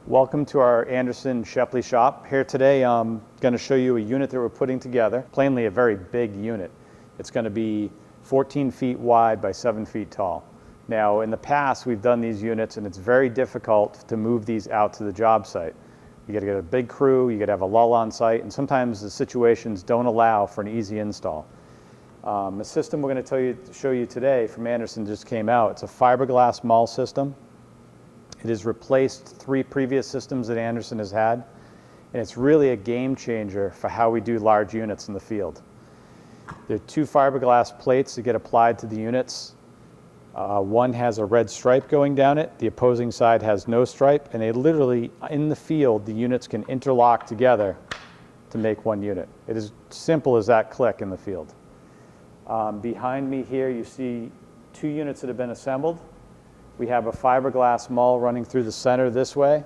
Welcome to our Andersen Shepley shop. Here today I'm going to show you a unit that we're putting together. Plainly a very big unit. It's going to be 14 feet wide by 7 feet tall. Now in the past we've done these units and it's very difficult to move these out to the job site. You got to get a big crew, you got to have a lull on site, and sometimes the situations don't allow for an easy install. The system we're going to show you today from Andersen just came out. It's a fiberglass mull system. It has replaced 3 previous systems that Andersen has had, and it's really a game changer for how we do large units in the field. There are 2 fiberglass plates that get applied to the units. One has a red stripe going down it, the opposing side has no stripe, and they literally, in the field, the units can interlock together to make one unit. It is simple as that click in the field. Behind me here you see 2 units that have been assembled. We have a fiberglass mull running through the center this way.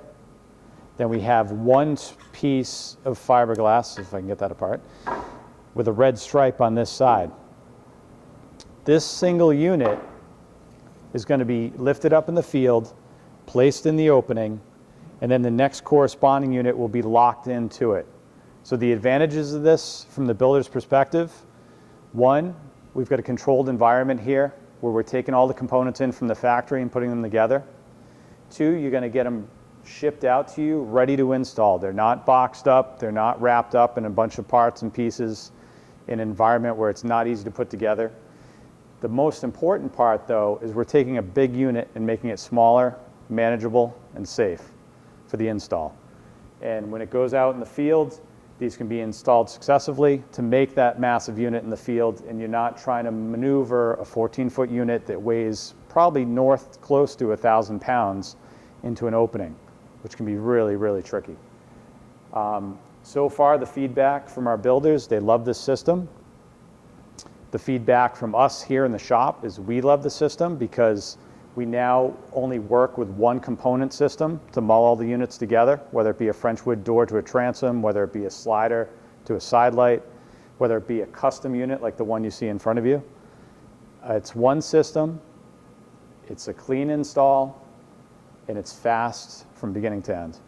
Then we have one piece of fiberglass, if I can get that apart, with a red stripe on this side. This single unit is going to be lifted up in the field, placed in the opening, and then the next corresponding unit will be locked into it. So the advantages of this from the builder's perspective: 1, we've got a controlled environment here where we're taking all the components in from the factory and putting them together. 2, you're going to get them shipped out to you ready to install. They're not boxed up, they're not wrapped up in a bunch of parts and pieces in an environment where it's not easy to put together. The most important part though is we're taking a big unit and making it smaller, manageable, and safe for the install. And when it goes out in the field, these can be installed successively to make that massive unit in the field, and you're not trying to maneuver a 14-foot unit that weighs probably close to 1,000 pounds into an opening, which can be really, really tricky. So far, the feedback from our builders, they love this system. The feedback from us here in the shop is we love the system because we now only work with one component system to mull all the units together, whether it be a French wood door to a transom, whether it be a slider to a side light, whether it be a custom unit like the one you see in front of you. It's one system, it's a clean install, and it's fast from beginning to end.